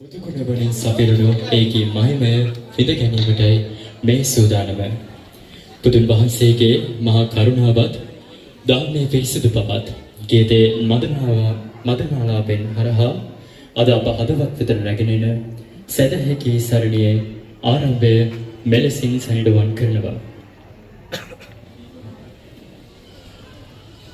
මුතුකුණ වලින් සපිරුණු ඒකී මහිමය විඳ ගැනීමටයි මේ සූදානම. බුදුන් වහන්සේගේ මහා කරුණාවත් ධර්මයේ පිරිසිදු බවත් ගීතේ මදනාලාපෙන් හරහා අද අප හදවත් වෙත රැගෙන එන සදහැකි සරණියේ ආරම්භය මෙලෙසින් සනිටුවන් කරනවා.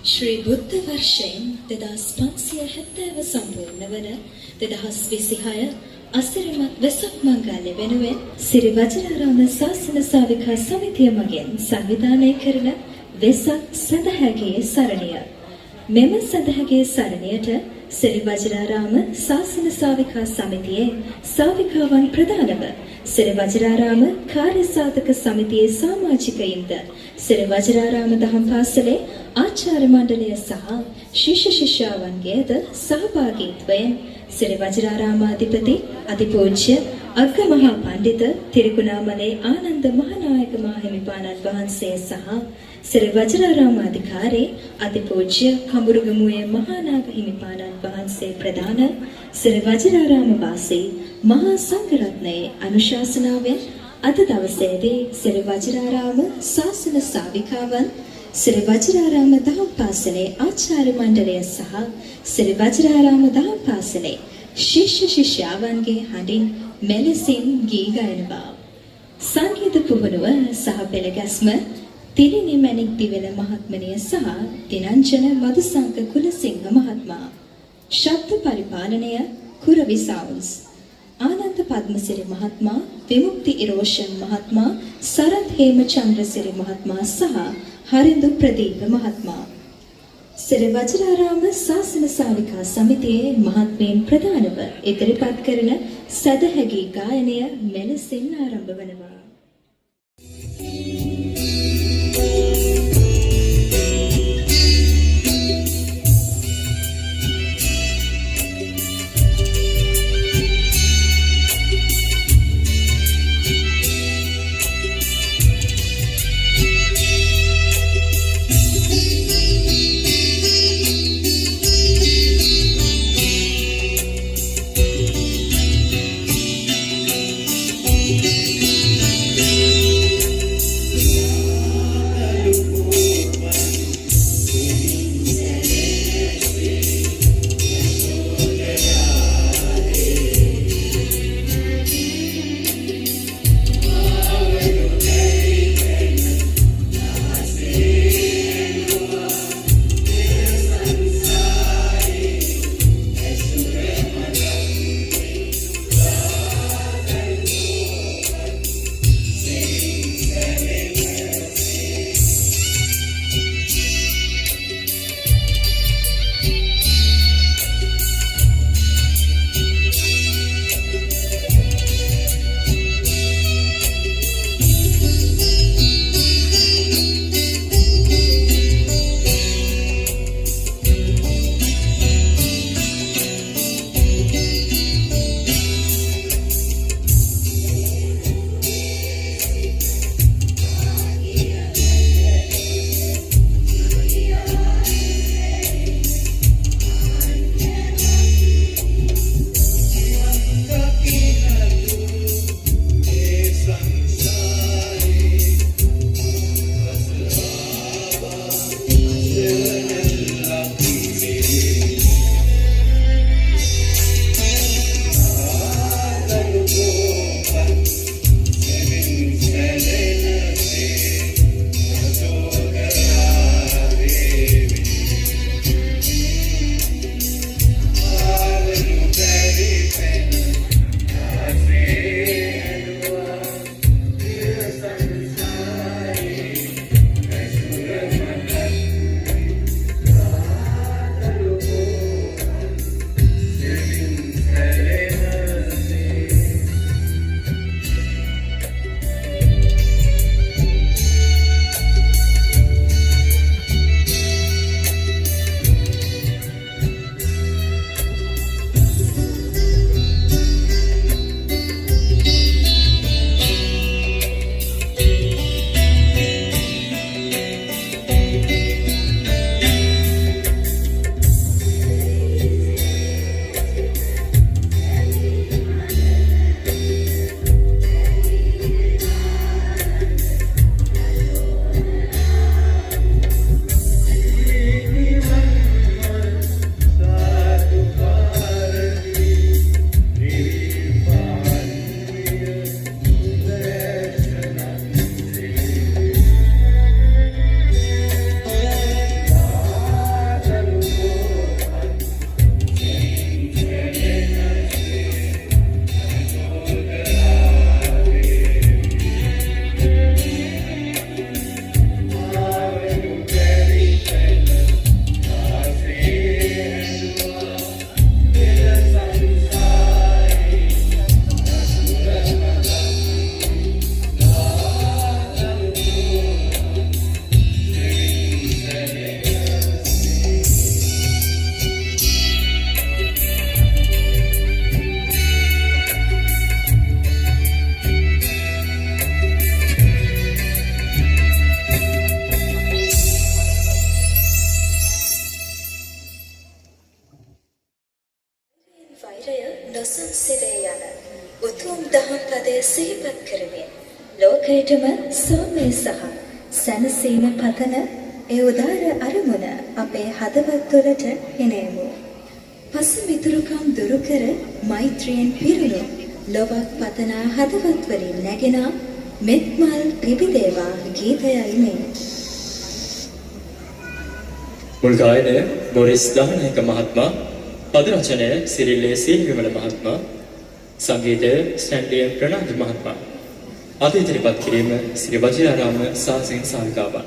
ශ්‍රී බුද්ධ වර්ෂයෙන් 2570 සම්පූර්ණ වන 2026 අසිරිමත් වෙසක් මංගල්‍ය වෙනුවෙන් සිරි වජිරාරාම ශාසන සාවිකා සමිතිය මගින් සංවිධානය කරන වෙසක් සදහැගේ සරණිය. මෙම සදහැගේ සරණියට සිරි වජිරාරාම ශාසන සාවිකා සමිතියේ සාවිකාවන් ප්‍රධානව සිරි වජිරාරාම කාර්ය සාධක සමිතියේ සමාජිකයින්ද සිරි වජිරාරාම දහම් පාසලේ ආචාර්ය මණ්ඩලය සහ ශිෂ්‍ය ශිෂ්‍යාවන්ගේද සහභාගීත්වයෙන් සිරි වජිරාරාමාධිපති අතිපූජ්‍ය අග්‍රමහා පඬිත තිරිකුණාමලේ ආනන්ද මහානායක මාහිමිපාණන් වහන්සේ සහ සිරි වජිරාරාමාධිකාරී අතිපූජ්‍ය කඹුරුගමුවේ මහානාග හිමිපාණන් වහන්සේ ප්‍රදාන සිරි වජිරාරාම වාසී මහා සංඝරත්නයේ අනුශාසනාවෙන් අද දවසේදී සිරි වජිරාරාම ශාසන සාවිකාවන් සිරි වජිරාරාම දහම් පාසලේ ආචාර්ය මණ්ඩලය සහ සිරි වජිරාරාම දහම් පාසලේ ශිෂ්‍ය ශිෂ්‍යාවන්ගේ හඬින් මෙලෙසින් ගී ගයනවා. සංගීත පුහුණුව සහ පෙළගැස්ම තිරිණි මැණික් දිවෙල මහත්මනිය සහ දිනංජන මදුසංක කුලසිංහ මහත්මයා. ශබ්ද පරිපාලනය කුරවි සවුන්ඩ්ස්. ආනන්ද පද්මසිරි මහත්මයා, විමුක්ති ඉරෝෂන් මහත්මයා, සරත් හේමචන්ද්‍රසිරි මහත්මයා සහ හරිඳු ප්‍රදීප මහත්මයා. සිරි වජිරාරාම ශාසන සාවිකා සමිතියේ මහත්මීන් ප්‍රධානව ඉදිරිපත් කරන සදහැගී ගායනය මෙලෙසින් ආරම්භ වනවා. සිහිපත් කරමින් ලෝකයටම සෞම්‍ය සහ සැනසීම පතන ඒ උදාර අරමුණ අපේ හදවත් තුළට එනේමු. පසුමිතුරුකම් දුරු කර මෛත්‍රියෙන් පිරුණු ලොවක් පතනා හදවත් වලින් නැගෙන මෙත්මල් පිබිදේවා ගීතයයි මේ. මුල් ගායනය බොරිස් දහනායක මහත්මයා, පද රචනය සිරිල්ලේ සීල්විමල මහත්මයා, සංගීතය ස්ටැන්ලි ප්‍රනාන්දු මහත්මයා. අද ඉදිරිපත් කිරීම ශ්‍රී වජිරාරාම සාසින් සාවිකාවන්.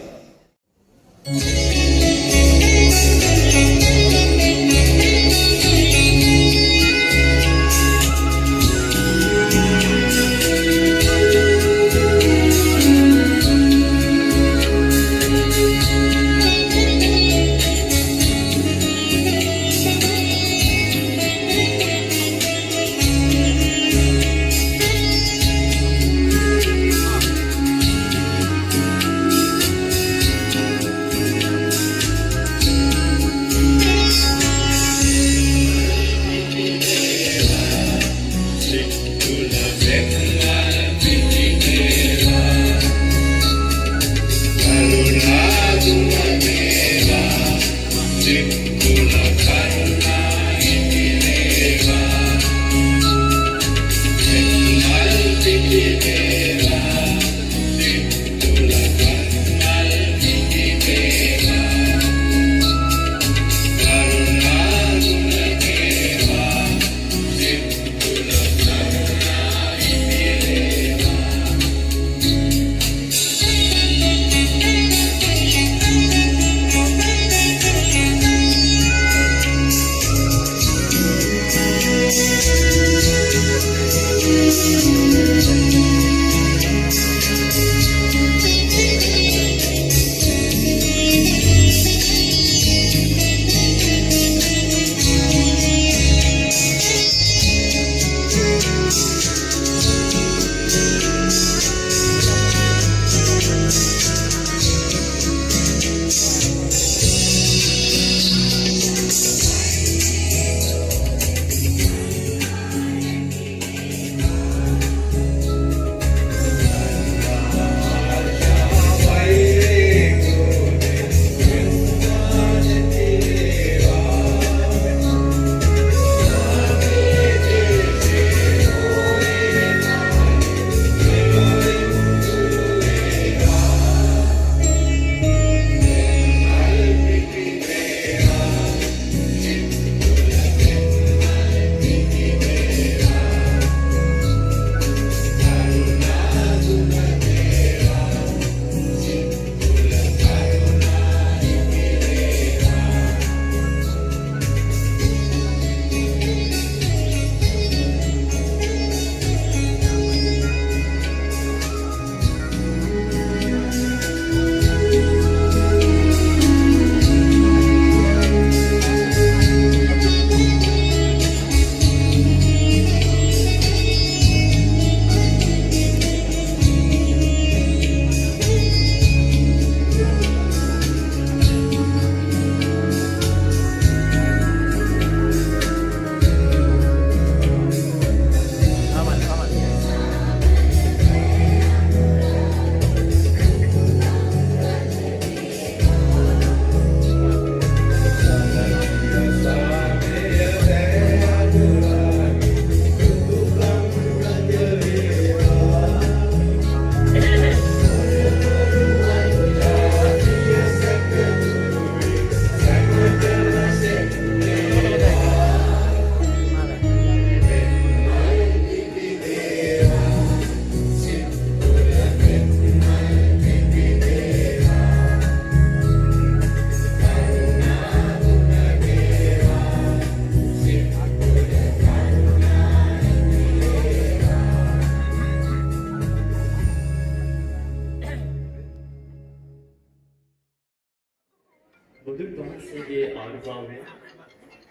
බුදුන් වහන්සේගේ ආනුභාවයෙන්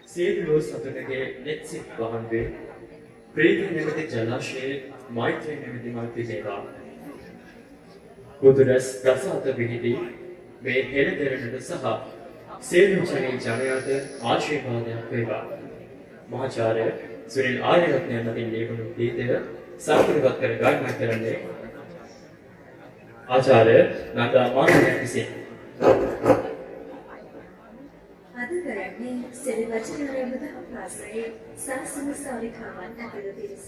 සියලු සතුටගේ නෙත්සිත් වහන්සේ ප්‍රේත නැමැති ජලාශයේ මෛත්‍රී නැමැති මාර්ගය දේවා. බුදුරස් ප්‍රසාද විහිදී මේ හෙළදරනට සහ සියලු ජනයාට ආශිර්වාදයක් වේවා. මහාචාර්ය සුනිල් ආර්යරත්නයන් මතින් ලියවුණු ගීතය සාකච්ඡාවත් කර ගන්න කරන්නේ ආචාර්ය නන්දා මානවයන් විසින්. අද කරන්නේ සිරි වචනාරම්භ දහම් පාසලේ සාසන සාවිකාවන් ඇතුළු පිරිස.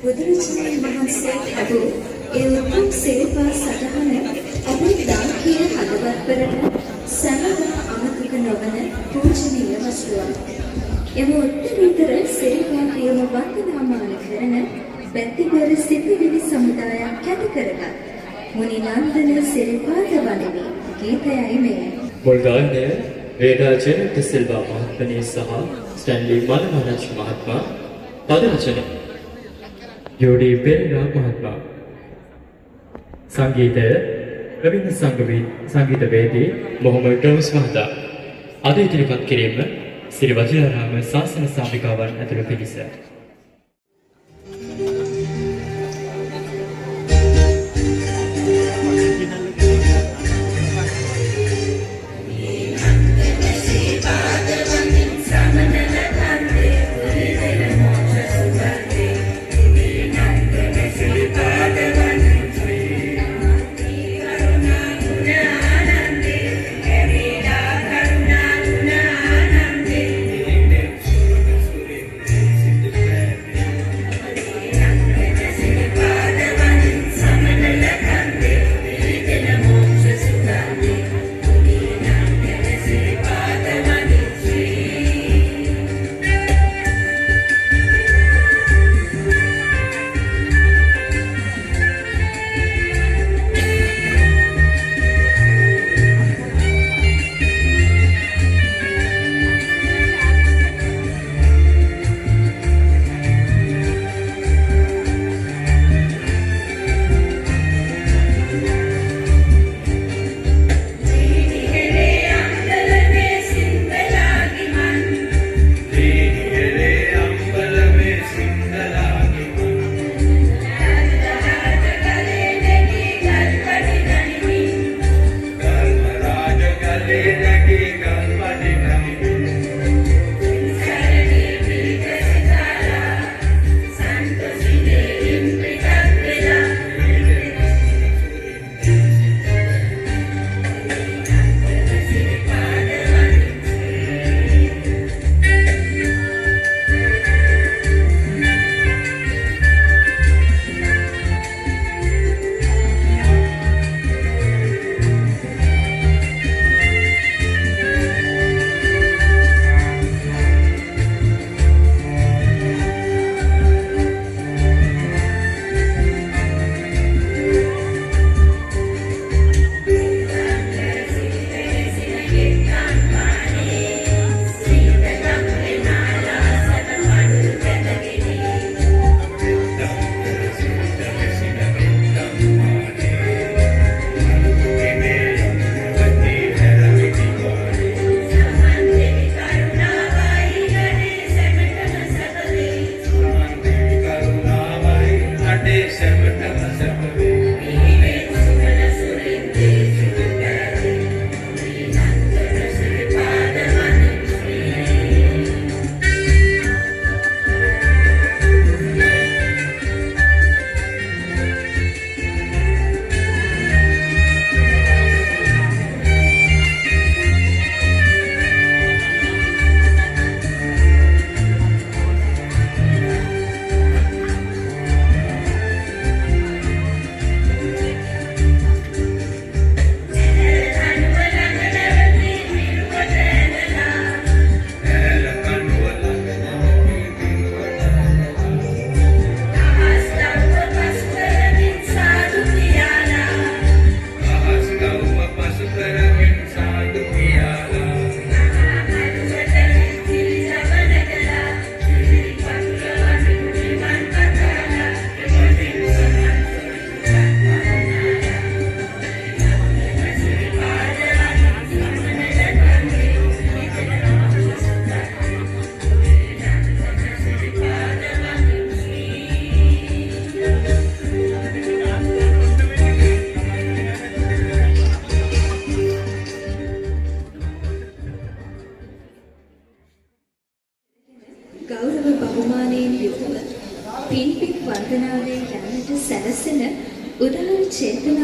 බුදුරජාණන් වහන්සේ හදූ ඒ උතුම් සේවා සටහන අභිදාන කියන හදවත් කරන සමගා අමතක නොවන පූජනීය වස්තුවක්. එම උත්තරීතර සේවා පියම වන්දනාමාන කරන පැතිබර සිතිවිලි සමුදායක් කැට කරගත් මුනි නන්දන සිරිපාද වඩවි ගීතයයි මෙය. මුල් ගායනය වේදාචන තිසිල්වා මහත්මනී සහ ස්ටැන්ලි මල්වරජ් මහත්මයා. පද රචන යෝඩි පෙරේරා මහත්මයා. සංගීතය ප්‍රවීණ සංගීතවේදී මොහොමඩ් ඩෝස් මහතා. අද ඉදිරිපත් කිරීම සිරි වජිරාරාම ශාසන සාමිකාවන් ඇතුළු පිරිස.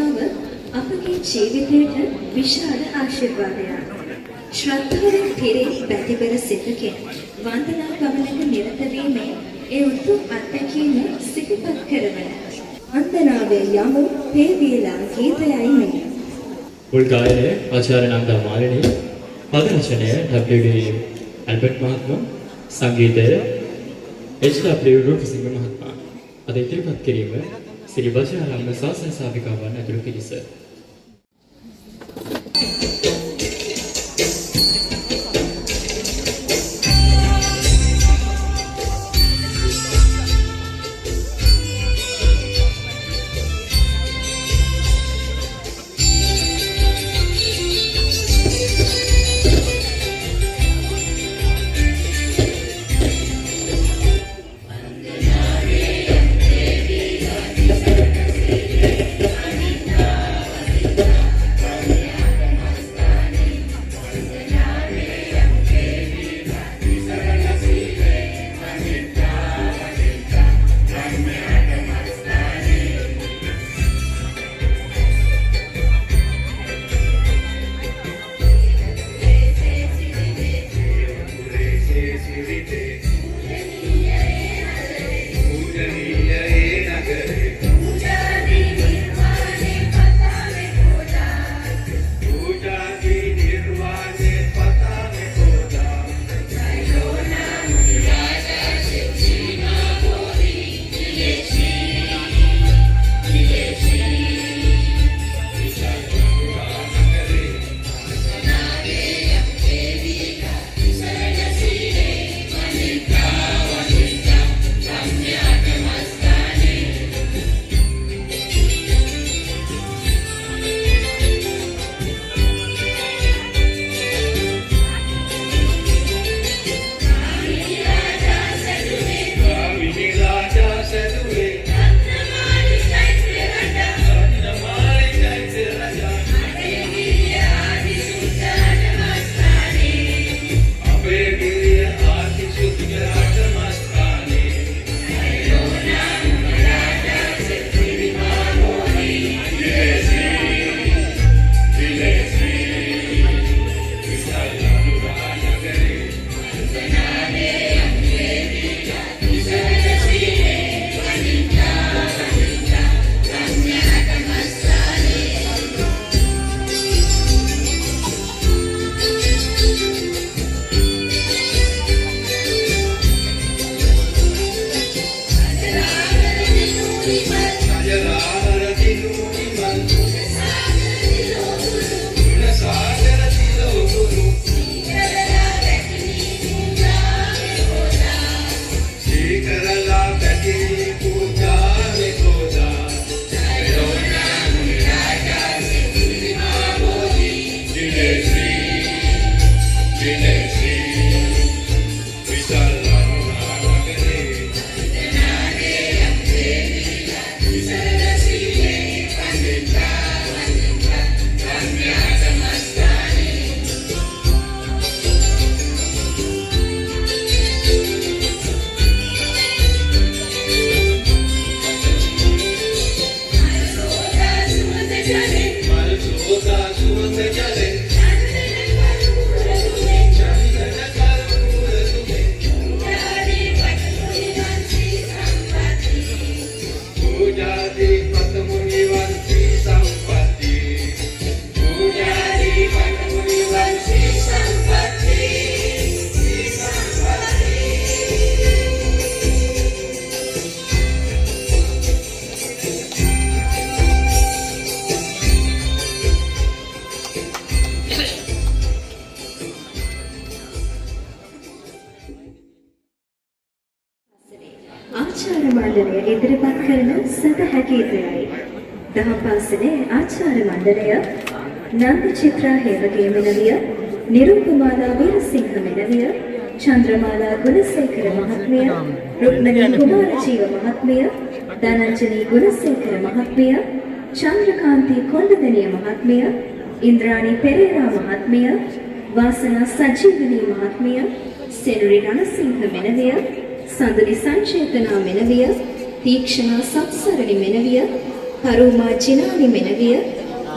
දේශනාව අපගේ ජීවිතයට විශාල ආශිර්වාදයක්. ශ්‍රද්ධාවෙන් පිරී බැතිබර සිතකින් වන්දනා ගමනක නිරත වීමේ ඒ උතුම් අත්දැකීම සිහිපත් කරවන වන්දනාවේ යමු පේවීලා ගීතයයි මේ. මුල් ගායනය ආචාර්ය නන්දා මාලිනී, පද රචනය W.D. ඇල්බර්ට් මහත්මයා, සංගීතය H.W. රූපසිංහ මහත්මයා. අද ඉදිරිපත් කිරීම ශ්‍රී වජිරාරාම ශාසන සාධිකාවන් ඇතුළු පිරිස. ආචාර්ය මණ්ඩලය ඉදිරිපත් කරන සදහ ගීතයයි. දහපාසලේ ආචාර්ය මණ්ඩලය නන්ද චිත්‍රා හේමගේ මෙනවිය, නිරූපමාලා වීරසිංහ මෙනවිය, චන්ද්‍රමාලා ගුණසේකර මහත්මිය, රුක්මනී කුමාරජීව මහත්මිය, ධනංජනී ගුණසේකර මහත්මිය, චන්ද්‍රකාන්ති කොණ්ඩදෙනිය මහත්මිය, ඉන්ද්‍රාණී පෙරේරා මහත්මිය, වාසනා සජීවනී මහත්මිය, සෙනුරි රණසිංහ මෙනවිය, සඳුනි සංචේතනා මෙනවිය, තීක්ෂණා සත්සරණි මෙනවිය, පරෝමා චිනානි මෙනවිය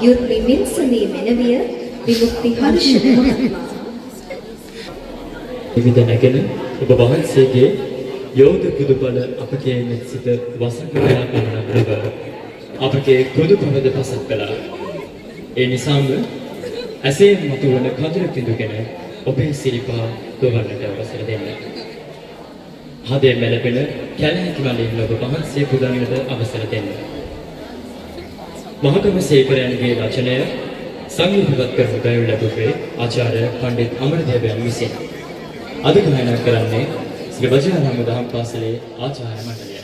යුත්ලි මින්සලී මෙනවිය විමුක්ති හර්ෂණ මහත්මයා විවිධ නැගෙන ඔබ වහන්සේගේ යෝධ කුදුබල අපගේ මෙත් සිත වසඟලා පමණක් නොව අපගේ කුදුබලද පසක් කළා. ඒ නිසාම ඇසේ මතුවන කඳුළු කිඳුගෙන ඔබේ සිරිපා දොවන්නට අවසර දෙන්න. හදේ මැලපෙන කැලෑති වලින් ඔබ වහන්සේ පුදන්නට අවසර දෙන්න. මහකම සේකරයන්ගේ රචනය සංගීතවත් කරනු ගයනු ලැබුවේ ආචාර්ය පණ්ඩිත් අමරදේවයන් විසින්. අද ගායනා කරන්නේ ශ්‍රී වජිරාරාම දහම් පාසලේ ආචාර්ය මණ්ඩලය.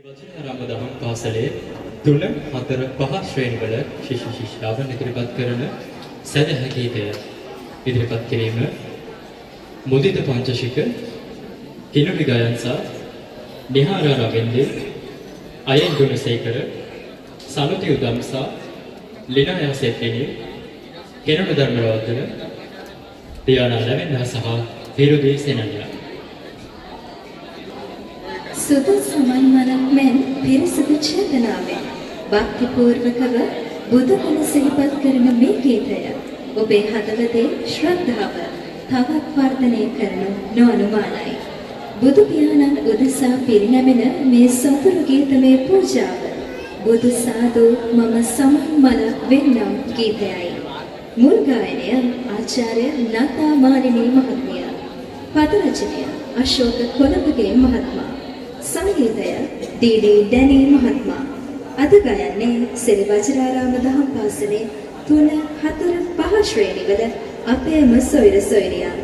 වජිරාරාම දහම් පාසලේ 3, 4, 5 ශ්‍රේණිවල ශිෂ්‍ය ශිෂ්‍යාවන් ඉදිරිපත් කරන සදහ ගීතය ඉදිරිපත් කිරීම මුදිත පංචශික කිනුලි ගයන්ස නිහාරා රවින්ද්‍ර අයන් ගුණසේකර සනුති උදම්සා ලිනා යසෙප්පිනි කෙනඩ ධර්මරවර්ධන දියානා ලැබෙනා සහ විරුදී සේනලියා සුදු සමන්මනක් මෙන් පිරිසිදු චේතනාවෙන් භක්තිපූර්වකව බුදුගුණ සිහිපත් කරන මේ ගීතය ඔබේ හදවතේ ශ්‍රද්ධාව තවත් වර්ධනය කරනු නොඅනුමානයි. බුදු පියාණන් උදෙසා පිරිනැමෙන මේ සතුරු ගීතමය පූජාව බුදු සාදු මම සමන්මනක් වෙන්නම් ගීතයයි. මුල් ගායනය ආචාර්ය නතා මාලිනී මහත්මිය. පද රචනය අශෝක කොළඹගේ මහත්මයා. සංගීතය ඩී.ඩී. ඩැනී මහත්මයා. අද ගයන්නේ සිරි වජිරාරාම දහම් පාසලේ 3, 4, 5 ශ්‍රේණිවල අපේම සොයුර සොයුරියන්.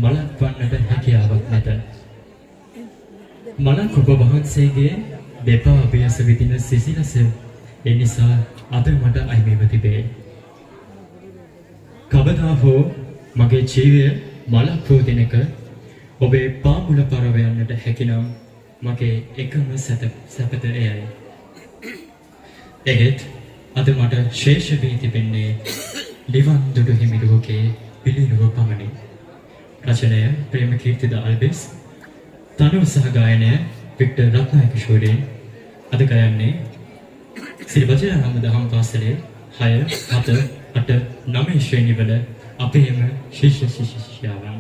මලක් වන්නට හැකියාවක් නැත. මලක් ඔබ වහන්සේගේ දෙපා අභියස විදින සිසිලස එනිසා අද මට අහිමිව තිබේ. කවදා හෝ මගේ ජීවය මලක් වූ දිනක ඔබේ පාමුල පරව යන්නට හැකිනම් මගේ එකම සැපත එයයි. එහෙත් අද මට ශේෂ වී තිබෙන්නේ ලිවන් දුඩු හිමිරුවගේ පිළිනුව පමණි. රචනය ප්‍රේමකීර්තිද අල්බිස්, තනුව සහ ගායනය වික්ටර් රත්නායක ශූරීන්. අද ගයන්නේ ශ්‍රී වජිරාරාම දහම් පාසලේ 6, 7, 8, 9 ශ්‍රේණිවල අපේම ශිෂ්‍යයන්.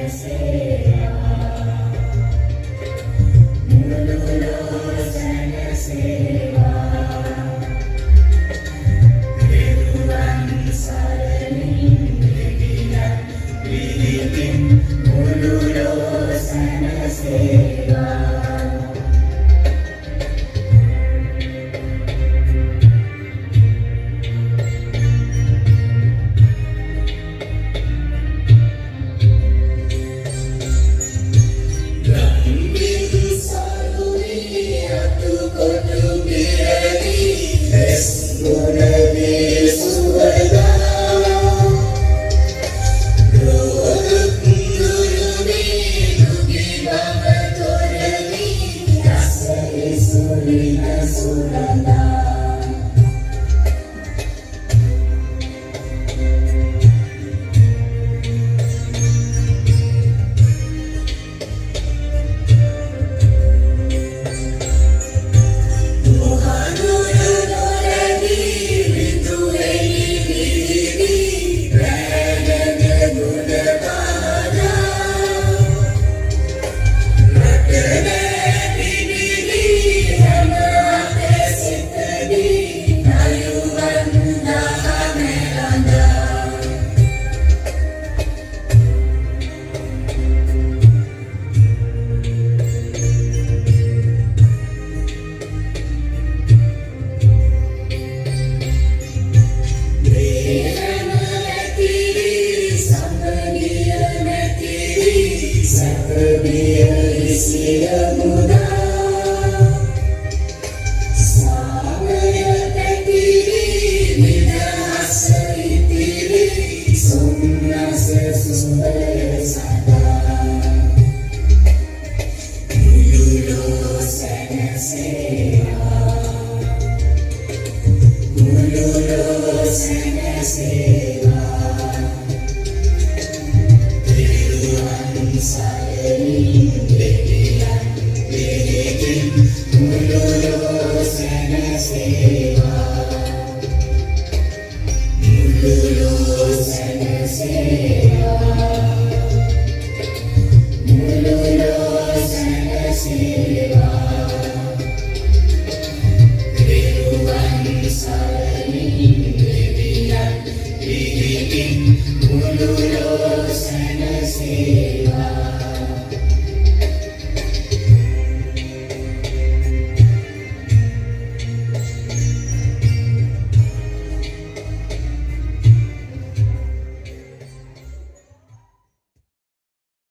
Say